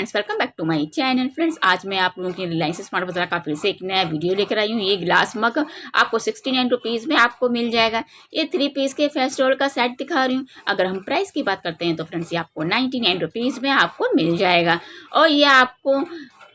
Friends, welcome back to my channel. Friends, आज मैं आप लोगों के रिलायंस स्मार्ट बाजार का फिर से एक नया वीडियो लेकर आई हूँ। ये ग्लास मग आपको 69 रुपीज़ में आपको मिल जाएगा। ये 3 पीस के फेस्टिवल का सेट दिखा रही हूँ। अगर हम प्राइस की बात करते हैं तो फ्रेंड्स ये आपको 99 रुपीज़ में आपको मिल जाएगा। और ये आपको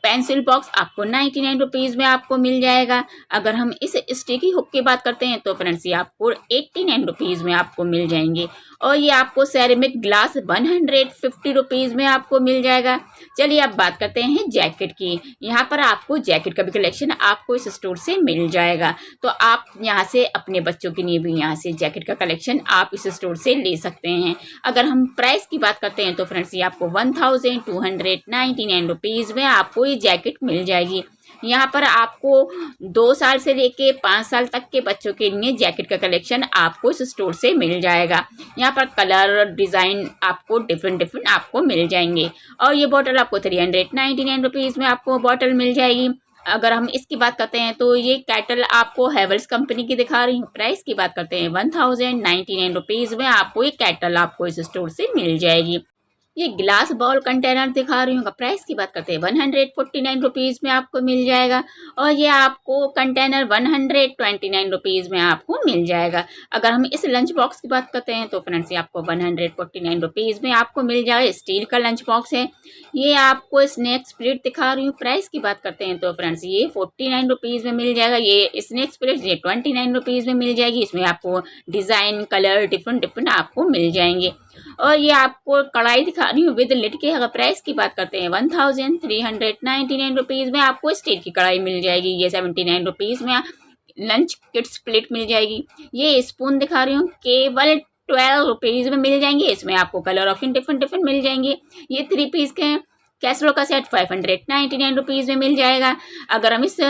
पेंसिल बॉक्स आपको 99 रुपीज़ में आपको मिल जाएगा। अगर हम इस स्टिकी हुक की बात करते हैं तो फ्रेंड्स ये आपको 89 रुपीज़ में आपको मिल जाएंगे। और ये आपको सेरेमिक ग्लास 150 रुपीज़ में आपको मिल जाएगा। चलिए अब बात करते हैं जैकेट की। यहाँ पर आपको जैकेट का भी कलेक्शन आपको इस स्टोर से मिल जाएगा। तो आप यहाँ से अपने बच्चों के लिए भी यहाँ से जैकेट का कलेक्शन आप इस स्टोर से ले सकते हैं। अगर हम प्राइस की बात करते हैं तो फ्रेंड्स ये आपको 1299 रुपीज़ में आपको ये जैकेट मिल जाएगी। यहाँ पर आपको 2 साल से लेके 5 साल तक के बच्चों के लिए जैकेट का कलेक्शन आपको इस स्टोर से मिल जाएगा। यहाँ पर कलर डिज़ाइन आपको डिफरेंट आपको मिल जाएंगे। और ये बॉटल आपको 399 रुपीज़ में आपको बॉटल मिल जाएगी। अगर हम इसकी बात करते हैं तो ये कैटल आपको हैवेल्स कंपनी की दिखा रही हूँ। प्राइस की बात करते हैं 1099 रुपीज़ में आपको ये कैटल आपको इस स्टोर से मिल जाएगी। ये ग्लास बाउल कंटेनर दिखा रही हूँ। प्राइस की बात करते हैं 149 रुपीज़ में आपको मिल जाएगा। और ये आपको कंटेनर 129 रुपीज़ में आपको मिल जाएगा। अगर हम इस लंच बॉक्स की बात करते हैं तो फ्रेंड्स ये आपको 149 रुपीज़ में आपको मिल जाएगा। स्टील का लंच बॉक्स है। ये आपको स्नैक्स प्लेट दिखा रही हूँ। प्राइस की बात करते हैं तो फ्रेंड्स ये 49 रुपीज़ में मिल जाएगा। ये स्नैक्स प्लेट ये 29 रुपीज़ में मिल जाएगी। इसमें आपको डिज़ाइन कलर डिफरेंट आपको मिल जाएंगे। और ये आपको कढ़ाई दिखा रही हूँ विद लिड के। अगर प्राइस की बात करते हैं 1399 रुपीज़ में आपको स्टील की कढ़ाई मिल जाएगी। ये 79 रुपीज़ में लंच किट्स प्लेट मिल जाएगी। ये स्पून दिखा रही हूँ केवल 12 रुपीज़ में मिल जाएंगे। इसमें आपको कलर ऑप्शन डिफरेंट मिल जाएंगे। ये 3 पीस के हैं। कैसरोल का सेट 599 रुपीज़ में मिल जाएगा। अगर हम इस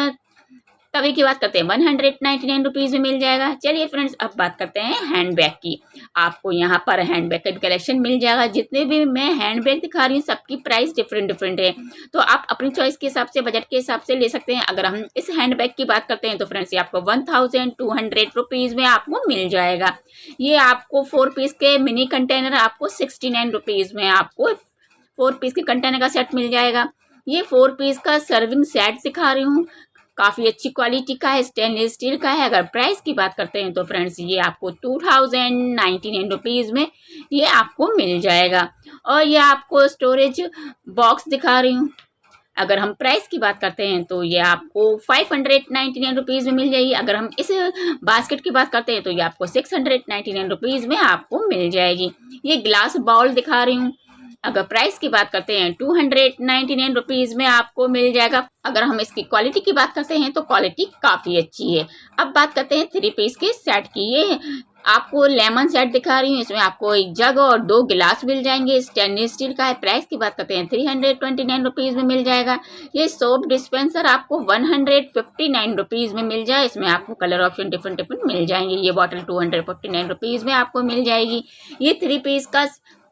तभी की बात करते हैं 199 रुपीज़ में मिल जाएगा। चलिए फ्रेंड्स अब बात करते हैं हैंडबैग की। आपको यहाँ पर हैंडबैग का भी कलेक्शन मिल जाएगा। जितने भी मैं हैंडबैग दिखा रही हूँ सबकी प्राइस डिफरेंट है। तो आप अपनी चॉइस के हिसाब से बजट के हिसाब से ले सकते हैं। अगर हम इस हैंडबैग की बात करते हैं तो फ्रेंड्स ये आपको 1200 रुपीज़ में आपको मिल जाएगा। ये आपको 4 पीस के मिनी कंटेनर आपको 69 रुपीज़ में आपको 4 पीस के कंटेनर का सेट मिल जाएगा। ये 4 पीस का सर्विंग सेट दिखा रही हूँ। काफ़ी अच्छी क्वालिटी का है, स्टेनलेस स्टील का है। अगर प्राइस की बात करते हैं तो फ्रेंड्स ये आपको 2099 रुपीज़ में ये आपको मिल जाएगा। और ये आपको स्टोरेज बॉक्स दिखा रही हूँ। अगर हम प्राइस की बात करते हैं तो ये आपको 599 रुपीज़ में मिल जाएगी। अगर हम इस बास्केट की बात करते हैं तो ये आपको 699 रुपीज़ में आपको मिल जाएगी। ये ग्लास बाउल दिखा रही हूँ। अगर प्राइस की बात करते हैं 299 रुपीज़ में आपको मिल जाएगा। अगर हम इसकी क्वालिटी की बात करते हैं तो क्वालिटी काफ़ी अच्छी है। अब बात करते हैं 3 पीस के सेट की। ये आपको लेमन सेट दिखा रही हूँ। इसमें आपको एक जग और 2 गिलास मिल जाएंगे। स्टेनलेस स्टील का है। प्राइस की बात करते हैं 329 रुपीज़ में मिल जाएगा। ये सोप डिस्पेंसर आपको 159 रुपीज़ में मिल जाए। इसमें आपको कलर ऑप्शन डिफरेंट मिल जाएंगे। ये बॉटल 249 रुपीज़ में आपको मिल जाएगी। ये 3 पीस का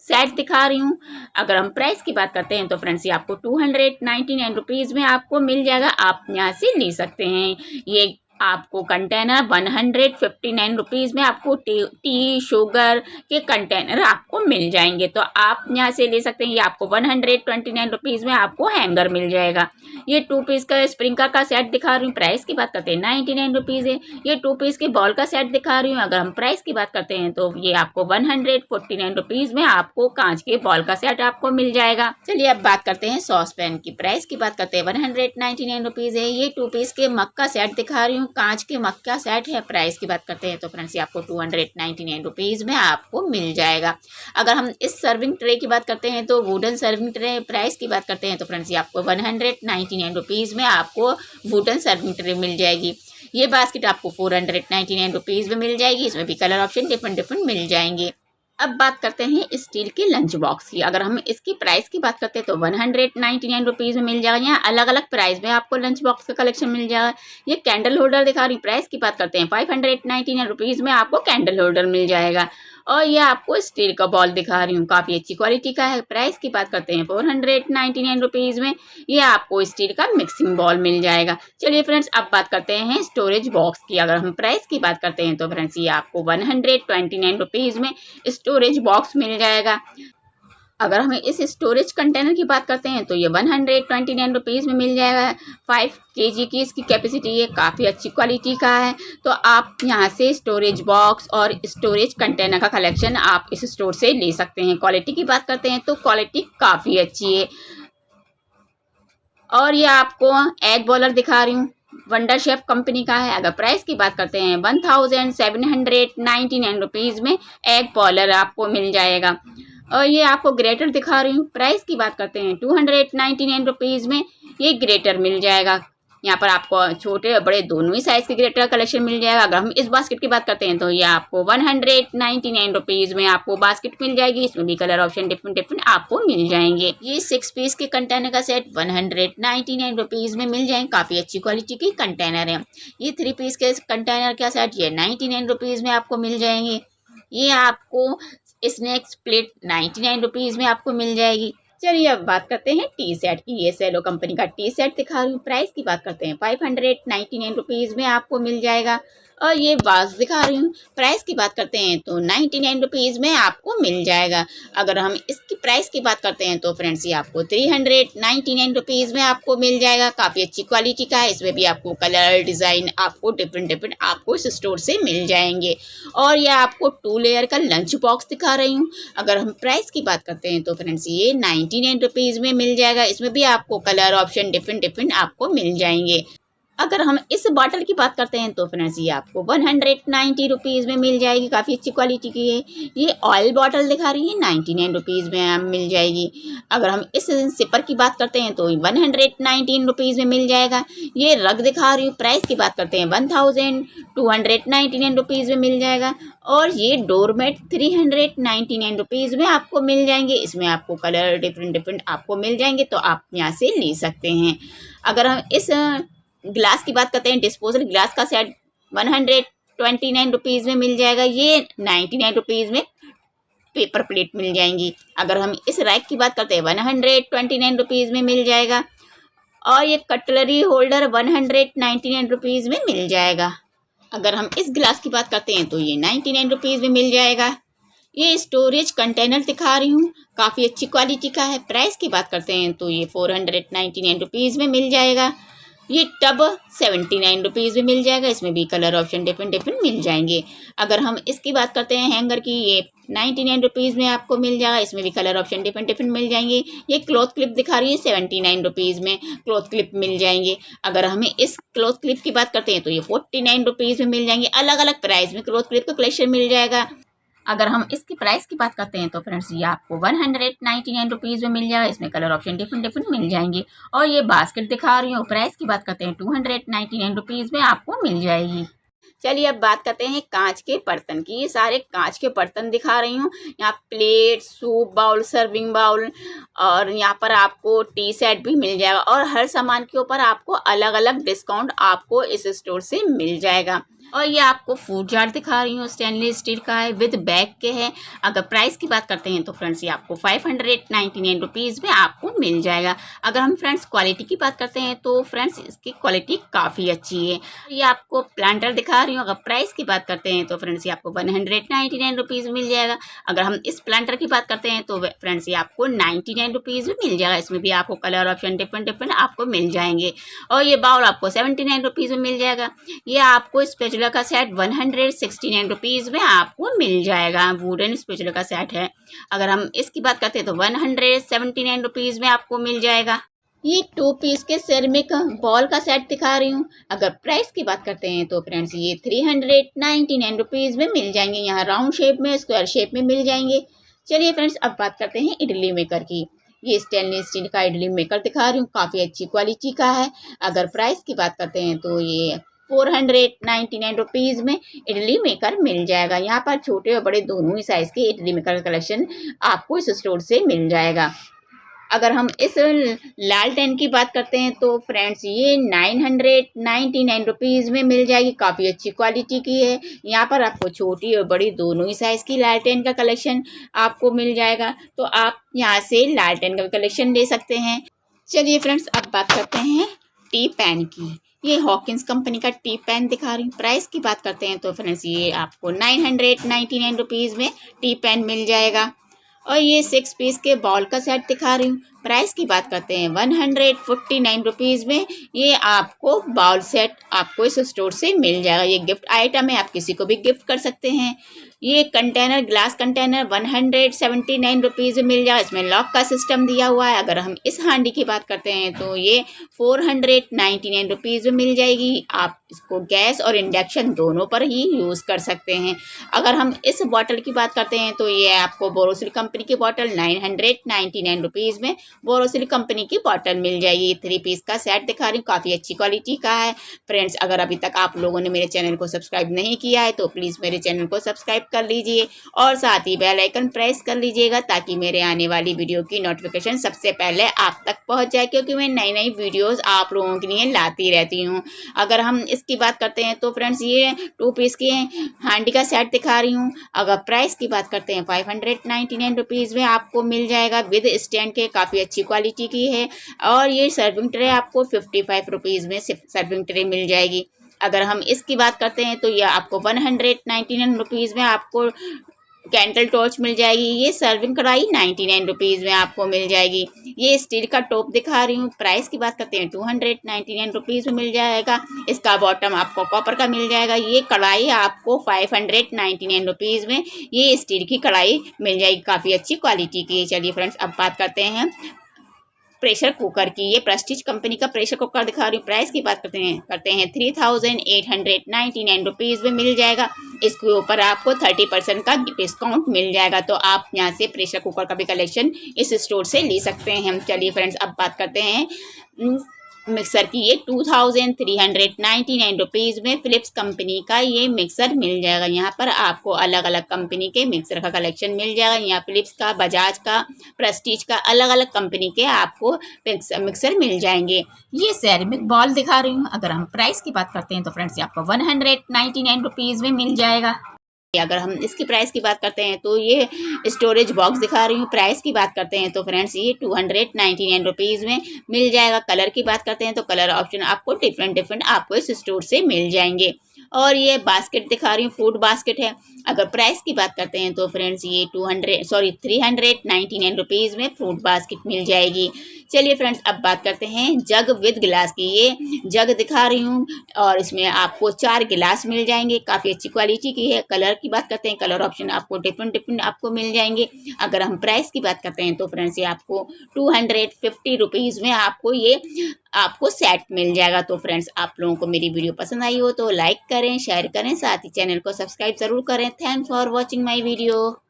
सेट दिखा रही हूँ। अगर हम प्राइस की बात करते हैं तो फ्रेंड्स ये आपको 299 रुपीज़ में आपको मिल जाएगा। आप यहाँ से ले सकते हैं। ये आपको कंटेनर 159 रुपीज़ में आपको टी शुगर के कंटेनर आपको मिल जाएंगे। तो आप यहाँ से ले सकते हैं। ये आपको 129 रुपीज़ में आपको हैंगर मिल जाएगा। ये 2 पीस का स्प्रिंकलर का सेट दिखा रही हूँ। प्राइस की बात करते हैं 99 रुपीज़ है। ये 2 पीस के बॉल का सेट दिखा रही हूँ। अगर हम प्राइस की बात करते हैं तो ये आपको 149 रुपीज़ में आपको कांच के बॉल का सेट आपको मिल जाएगा। चलिए अब बात करते हैं सॉस पैन की। प्राइस की बात करते हैं 199 रुपीज़ है। ये 2 पीस के मग का सेट दिखा रही हूँ। कांच के मग का सेट है। प्राइस की बात करते हैं तो फ्रेंड्स ये आपको 299 रुपीज़ में आपको मिल जाएगा। अगर हम इस सर्विंग ट्रे की बात करते हैं तो वुडन सर्विंग ट्रे। प्राइस की बात करते हैं तो फ्रेंड्स ये आपको 199 रुपीज़ में आपको वुडन सर्विंग ट्रे मिल जाएगी। ये बास्केट आपको 499 रुपीज़ में मिल जाएगी। इसमें भी कलर ऑप्शन डिफरेंट मिल जाएंगे। अब बात करते हैं स्टील के लंच बॉक्स की। अगर हम इसकी प्राइस की बात करते हैं तो 199 रुपीज़ में मिल जाएगा। यहाँ अलग अलग प्राइस में आपको लंच बॉक्स का कलेक्शन मिल जाएगा। ये कैंडल होल्डर दिखा रही हूँ। प्राइस की बात करते हैं 599 रुपीज़ में आपको कैंडल होल्डर मिल जाएगा। और ये आपको स्टील का बॉल दिखा रही हूँ। काफ़ी अच्छी क्वालिटी का है। प्राइस की बात करते हैं 499 रुपीज़ में ये आपको स्टील का मिक्सिंग बॉल मिल जाएगा। चलिए फ्रेंड्स अब बात करते हैं स्टोरेज बॉक्स की। अगर हम प्राइस की बात करते हैं तो फ्रेंड्स ये आपको 129 रुपीज़ में स्टोरेज बॉक्स मिल जाएगा। अगर हमें इस स्टोरेज कंटेनर की बात करते हैं तो ये 129 रुपीज़ में मिल जाएगा। 5 kg की इसकी कैपेसिटी है, काफ़ी अच्छी क्वालिटी का है। तो आप यहाँ से स्टोरेज बॉक्स और स्टोरेज कंटेनर का कलेक्शन आप इस स्टोर से ले सकते हैं। क्वालिटी की बात करते हैं तो क्वालिटी काफ़ी अच्छी है। और ये आपको एग बॉयलर दिखा रही हूँ, वंडर शेफ कंपनी का है। अगर प्राइस की बात करते हैं 1799 रुपीज़ में एग बॉयलर आपको मिल जाएगा। और ये आपको ग्रेटर दिखा रही हूँ, प्राइस की बात करते हैं 299 रुपीज़ में ये ग्रेटर मिल जाएगा। यहाँ पर आपको छोटे और बड़े दोनों ही साइज़ के ग्रेटर का कलेक्शन मिल जाएगा। अगर हम इस बास्केट की बात करते हैं तो ये आपको 199 रुपीज़ में आपको बास्केट मिल जाएगी। इसमें भी कलर ऑप्शन डिफरेंट आपको मिल जाएंगे। ये 6 पीस के कंटेनर का सेट 199 रुपीज़ में मिल जाएंगे। काफ़ी अच्छी क्वालिटी की कंटेनर है। ये 3 पीस के कंटेनर का सेट ये 99 रुपीज़ में आपको मिल जाएंगे। ये आपको स्नैक्स प्लेट 99 रुपीज़ में आपको मिल जाएगी। चलिए अब बात करते हैं टी सेट की। ये सेलो कंपनी का टी सेट दिखा रही हूँ। प्राइस की बात करते हैं 599 रुपीज़ में आपको मिल जाएगा। और ये वास दिखा रही हूँ, प्राइस की बात करते हैं तो 99 रुपीज़ में आपको मिल जाएगा। अगर हम इसकी प्राइस की बात करते हैं तो फ्रेंड्स ये आपको 399 रुपीज़ में आपको मिल जाएगा। काफ़ी अच्छी क्वालिटी का है। इसमें भी आपको कलर डिज़ाइन आपको डिफरेंट आपको इस स्टोर से मिल जाएंगे। और ये आपको 2 लेयर का लंच बॉक्स दिखा रही हूँ। अगर हम प्राइस की बात करते हैं तो फ्रेंड्स ये 99 रुपीज़ में मिल जाएगा। इसमें भी आपको कलर ऑप्शन डिफरेंट आपको मिल जाएंगे। अगर हम इस बॉटल की बात करते हैं तो फ्रेंड्स ये आपको 190 रुपीज़ में मिल जाएगी। काफ़ी अच्छी क्वालिटी की है। ये ऑयल बॉटल दिखा रही है, 99 रुपीज़ में मिल जाएगी। अगर हम इस सिपर की बात करते हैं तो 119 रुपीज़ में मिल जाएगा। ये रग दिखा रही हूँ, प्राइस की बात करते हैं 1299 रुपीज़ में मिल जाएगा। और ये डोरमेट 399 रुपीज़ में आपको मिल जाएंगे। इसमें आपको कलर डिफरेंट आपको मिल जाएंगे, तो आप यहाँ से ले सकते हैं। अगर हम इस ग्लास की बात करते हैं, डिस्पोजल ग्लास का सेट 129 रुपीज़ में मिल जाएगा। ये 99 रुपीज़ में पेपर प्लेट मिल जाएंगी। अगर हम इस रैक की बात करते हैं 129 रुपीज़ में मिल जाएगा। और ये कटलरी होल्डर 199 रुपीज़ में मिल जाएगा। अगर हम इस ग्लास की बात करते हैं तो ये 99 रुपीज़ में मिल जाएगा। ये स्टोरेज कंटेनर दिखा रही हूँ, काफ़ी अच्छी क्वालिटी का है। प्राइस की बात करते हैं तो ये 499 रुपीज़ में मिल जाएगा। ये टब 79 रुपीज़ में मिल जाएगा। इसमें भी कलर ऑप्शन डिफरेंट मिल जाएंगे। अगर हम इसकी बात करते हैं हैंगर की, ये 99 रुपीज़ में आपको मिल जाएगा। इसमें भी कलर ऑप्शन डिफरेंट मिल जाएंगे। ये क्लॉथ क्लिप दिखा रही है, 79 रुपीज़ में क्लॉथ क्लिप मिल जाएंगे। अगर हमें इस क्लॉथ क्लिप की बात करते हैं तो ये 49 रुपीज़ में मिल जाएंगे। अलग अलग प्राइस में क्लॉथ क्लिप का कलेक्शन मिल जाएगा। अगर हम इसकी प्राइस की बात करते हैं तो फ्रेंड्स ये आपको 199 रुपीज़ में मिल जाएगा। इसमें कलर ऑप्शन डिफरेंट मिल जाएंगे। और ये बास्केट दिखा रही हूँ, प्राइस की बात करते हैं 299 रुपीज़ में आपको मिल जाएगी। चलिए अब बात करते हैं कांच के बर्तन की। ये सारे कांच के बर्तन दिखा रही हूँ। यहाँ plate, soup bowl, serving bowl, और यहाँ पर आपको टी सेट भी मिल जाएगा। और हर सामान के ऊपर आपको अलग अलग डिस्काउंट आपको इस स्टोर से मिल जाएगा। और ये आपको फूड जार दिखा रही हूँ, स्टेनलेस स्टील का है, विद बैग के है। अगर प्राइस की बात करते हैं तो फ्रेंड्स ये आपको 599 रुपीज़ में आपको मिल जाएगा। अगर हम फ्रेंड्स क्वालिटी की बात करते हैं तो फ्रेंड्स इसकी क्वालिटी काफ़ी अच्छी है। ये आपको प्लांटर दिखा रही हूँ। अगर प्राइस की बात करते हैं तो फ्रेंड्स ये आपको 199 रुपीज़ में मिल जाएगा। अगर हम इस प्लांटर की बात करते हैं तो फ्रेंड्स ये आपको 99 रुपीज़ में मिल जाएगा। इसमें भी आपको कलर ऑप्शन डिफरेंट आपको मिल जाएंगे। और ये बाउल आपको 79 रुपीज़ में मिल जाएगा। ये आपको स्पेशल का सेट 169 रुपीज़ में आपको मिल जाएगा। वुडन स्पेचुला का सेट है। अगर हम इसकी बात करते हैं तो 179 रुपीज़ में आपको मिल जाएगा। ये 2 पीस के सेरेमिक बॉल का सेट दिखा रही हूँ। अगर प्राइस की बात करते हैं तो फ्रेंड्स ये 399 रुपीज़ में मिल जाएंगे। यहाँ राउंड शेप में, स्क्वायर शेप में मिल जाएंगे। चलिए फ्रेंड्स अब बात करते हैं इडली मेकर की। ये स्टेनलेस स्टील का इडली मेकर दिखा रही हूँ, काफ़ी अच्छी क्वालिटी का है। अगर प्राइस की बात करते हैं तो ये 499 रुपीज़ में इडली मेकर मिल जाएगा। यहाँ पर छोटे और बड़े दोनों ही साइज़ के इडली मेकर का कलेक्शन आपको इस स्टोर से मिल जाएगा। अगर हम इस लालटेन की बात करते हैं तो फ्रेंड्स ये 999 रुपीज़ में मिल जाएगी। काफ़ी अच्छी क्वालिटी की है। यहाँ पर आपको छोटी और बड़ी दोनों ही साइज़ की लालटेन का कलेक्शन आपको मिल जाएगा। तो आप यहाँ से लालटेन का कलेक्शन ले सकते हैं। चलिए फ्रेंड्स अब बात करते हैं टी पैन की। ये हॉकिंस कंपनी का टी पैन दिखा रही हूँ। प्राइस की बात करते हैं तो फ्रेंड्स ये आपको 999 रुपीज़ में टी पैन मिल जाएगा। और ये 6 पीस के बॉल का सेट दिखा रही हूँ। प्राइस की बात करते हैं 149 रुपीज़ में ये आपको बाउल सेट आपको इस स्टोर से मिल जाएगा। ये गिफ्ट आइटम है, आप किसी को भी गिफ्ट कर सकते हैं। ये कंटेनर, ग्लास कंटेनर 179 रुपीज़ में मिल जाएगा। इसमें लॉक का सिस्टम दिया हुआ है। अगर हम इस हांडी की बात करते हैं तो ये 499 रुपीज़ में मिल जाएगी। आप इसको गैस और इंडक्शन दोनों पर ही यूज़ कर सकते हैं। अगर हम इस बॉटल की बात करते हैं तो ये आपको बोरोसिल कंपनी की बॉटल 999 रुपीज़ में बोरोसिल कंपनी की बॉटल मिल जाएगी। 3 पीस का सेट दिखा रही हूँ, काफ़ी अच्छी क्वालिटी का है। फ्रेंड्स, अगर अभी तक आप लोगों ने मेरे चैनल को सब्सक्राइब नहीं किया है तो प्लीज़ मेरे चैनल को सब्सक्राइब कर लीजिए और साथ ही बेल आइकन प्रेस कर लीजिएगा ताकि मेरे आने वाली वीडियो की नोटिफिकेशन सबसे पहले आप तक पहुंच जाए, क्योंकि मैं नई नई वीडियोस आप लोगों के लिए लाती रहती हूं। अगर हम इसकी बात करते हैं तो फ्रेंड्स ये 2 पीस की हांडी का सेट दिखा रही हूँ। अगर प्राइस की बात करते हैं 599 रुपीज़ में आपको मिल जाएगा विद स्टैंड के, काफ़ी अच्छी क्वालिटी की है। और ये सर्विंग ट्रे आपको 55 रुपीज़ में सर्विंग ट्रे मिल जाएगी। अगर हम इसकी बात करते हैं तो यह आपको 199 रुपीज़ में आपको कैंडल टॉर्च मिल जाएगी। ये सर्विंग कढ़ाई 99 रुपीज़ में आपको मिल जाएगी। ये स्टील का टॉप दिखा रही हूँ। प्राइस की बात करते हैं 299 रुपीज़ में मिल जाएगा। इसका बॉटम आपको कॉपर का मिल जाएगा। ये कढ़ाई आपको 599 रुपीज़ में ये स्टील की कढ़ाई मिल जाएगी, काफ़ी अच्छी क्वालिटी की। चलिए फ्रेंड्स, अब बात करते हैं प्रेशर कुकर की। ये प्रेस्टीज कंपनी का प्रेशर कुकर दिखा रही हूँ। प्राइस की बात करते हैं 3899 रुपीज़ में मिल जाएगा। इसके ऊपर आपको 30% का डिस्काउंट मिल जाएगा, तो आप यहाँ से प्रेशर कुकर का भी कलेक्शन इस स्टोर से ले सकते हैं। चलिए फ्रेंड्स, अब बात करते हैं मिक्सर की। ये 2399 रुपीज़ में फिलिप्स कंपनी का ये मिक्सर मिल जाएगा। यहाँ पर आपको अलग अलग कंपनी के मिक्सर का कलेक्शन मिल जाएगा। यहाँ फिलिप्स का, बजाज का, प्रेस्टीज का, अलग अलग कंपनी के आपको मिक्सर मिल जाएंगे। ये सेरेमिक बॉल दिखा रही हूँ। अगर हम प्राइस की बात करते हैं तो फ्रेंड्स आपको 199 रुपीज़ में मिल जाएगा। अगर हम इसकी प्राइस की बात करते हैं तो ये स्टोरेज बॉक्स दिखा रही हूँ। प्राइस की बात करते हैं तो फ्रेंड्स ये 299 रुपीज़ में मिल जाएगा। कलर की बात करते हैं तो कलर ऑप्शन आपको डिफरेंट आपको इस स्टोर से मिल जाएंगे। और ये बास्केट दिखा रही हूँ, फूड बास्केट है। अगर प्राइस की बात करते हैं तो फ्रेंड्स ये 399 रुपीज़ में फ्रूट बास्केट मिल जाएगी। चलिए फ्रेंड्स, अब बात करते हैं जग विद गिलास की। ये जग दिखा रही हूँ और इसमें आपको 4 गिलास मिल जाएंगे, काफ़ी अच्छी क्वालिटी की है। कलर की बात करते हैं, कलर ऑप्शन आपको डिफरेंट आपको मिल जाएंगे। अगर हम प्राइस की बात करते हैं तो फ्रेंड्स ये आपको 250 रुपीज़ में आपको सेट मिल जाएगा। तो फ्रेंड्स, आप लोगों को मेरी वीडियो पसंद आई हो तो लाइक करें, शेयर करें, साथ ही चैनल को सब्सक्राइब ज़रूर करें। Thanks for watching my video.